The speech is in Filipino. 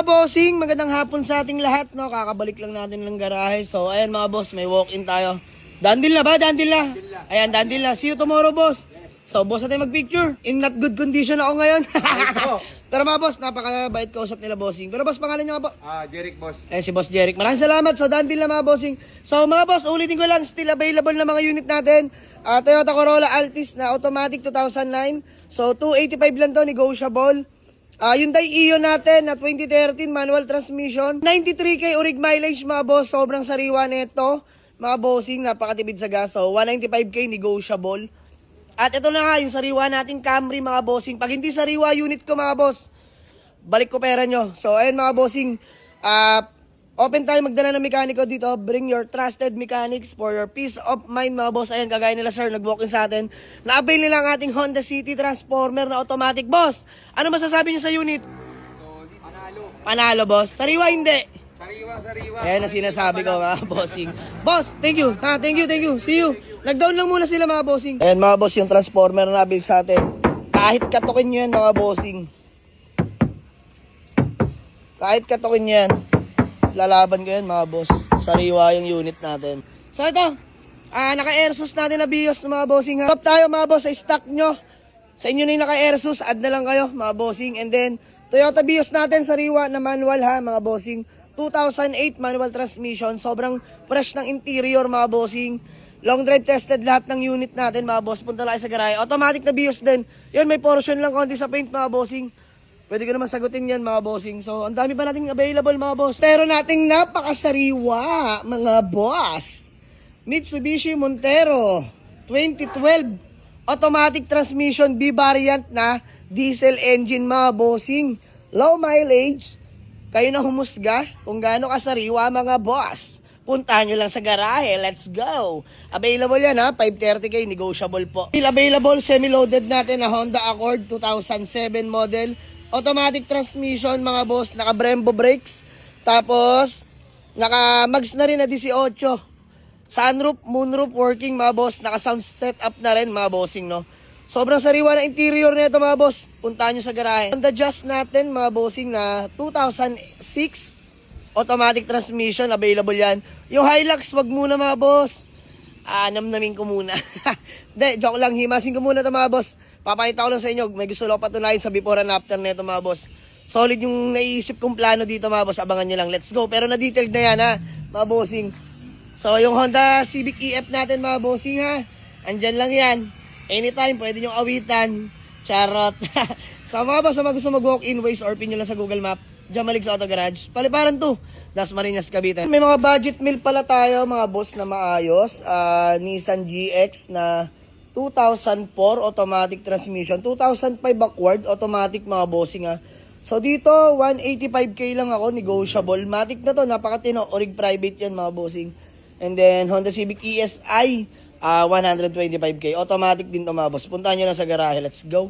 bossing, magandang hapon sa ating lahat, no? Kakabalik lang natin ng garahe. So, ayan mga boss, may walk-in tayo. Dandil na ba? Dandil na? Ayan, dandil na. See you tomorrow, boss. So, boss natin mag-picture. In not good condition ako ngayon. Pero mga boss, napakabait kausap nila, bossing. Pero boss, pangalan nyo nga po? Jeric, boss. Eh, si Boss Jeric. Maraming salamat. So, dandil na mga bossing. So, mga boss, ulitin ko lang, still available na mga unit natin. Toyota Corolla Altis na automatic 2009. So, 285 lang to, negotiable. Hyundai Ion natin na 2013 manual transmission. 93k urig mileage mga boss. Sobrang sariwa nito. Mga bossing, napakatipid sa gas. So, 195k negotiable. At ito na nga, yung sariwa nating Camry mga bossing. Pag hindi sariwa unit ko mga boss, balik ko pera nyo. So, ayun mga bossing. Open tayo magdala ng mekaniko dito. Bring your trusted mechanics for your peace of mind mga boss. Ayan, kagaya nila sir, nag-walk-in sa atin. Na-avail nila ang ating Honda City Transformer na automatic. Boss, ano masasabi nyo sa unit? So, panalo. Panalo boss. Sariwa hindi. Sariwa. Ayan na sinasabi ko mga bossing. Boss, thank you. Thank you. See you. Nag-down lang muna sila mga bossing. Ayan mga boss, yung Transformer na na-avail sa atin. Kahit katukin nyo yan mga bossing. Kahit katukin nyo yan. Lalaban ko yan mga boss. Sariwa yung unit natin. So ito, naka-airsus natin na BIOS mga bossing. Top tayo mga boss sa stock nyo. Sa inyo na yung naka-airsus, add na lang kayo mga bossing. And then, Toyota BIOS natin sariwa na manual ha mga bossing. 2008 manual transmission. Sobrang fresh ng interior mga bossing. Long drive tested lahat ng unit natin mga boss. Punta lang sa garahe. Automatic na BIOS din. Yun, may portion lang konti sa paint mga bossing. Pwede ko naman sagutin yan mga bossing. So, ang dami pa nating available mga boss. Pero nating napakasariwa mga boss. Mitsubishi Montero 2012 automatic transmission B variant na diesel engine mga bossing. Low mileage. Kayo na humusga kung gaano kasariwa mga boss. Puntahan nyo lang sa garahe. Let's go. Available yan ha. 530k negotiable po. Available semi-loaded natin na Honda Accord 2007 model. Automatic transmission mga boss, naka Brembo brakes, tapos naka mags na rin na 18. Sunroof, moonroof working mga boss, naka sound setup na rin mga bossing no. Sobrang sariwa na interior nito mga boss. Puntahan nyo sa garahe. Honda Jazz natin mga bossing na 2006 automatic transmission, available yan. Yung Hilux wag muna mga boss. Namnamin ko muna. De, joke lang, himasin ko muna ito mga boss. Papakita ko lang sa inyo, may gusto lang patunayan sa before and after nito mga boss. Solid yung naiisip kong plano dito mga boss, abangan nyo lang. Let's go. Pero na-detailed na yan ha, mga bossing. So yung Honda Civic EF natin mga bossing ha, andyan lang yan. Anytime, pwede nyo awitan. Charot. So mga boss, mga gusto mag-walk-in, Waze or pin nyo lang sa Google Map. Diyan malig sa Auto Garage. Paliparan to. Dasmariñas, Cavite. May mga budget meal pala tayo mga boss na maayos. Nissan GX na 2004 automatic transmission, 2005 backward automatic mga bossing ha. So dito 185k lang ako, negotiable. Matic na to, napakatino, orig private yan mga bossing. And then Honda Civic ESI 125k automatic din to mga boss. Puntahan nyo lang sa garahe, let's go.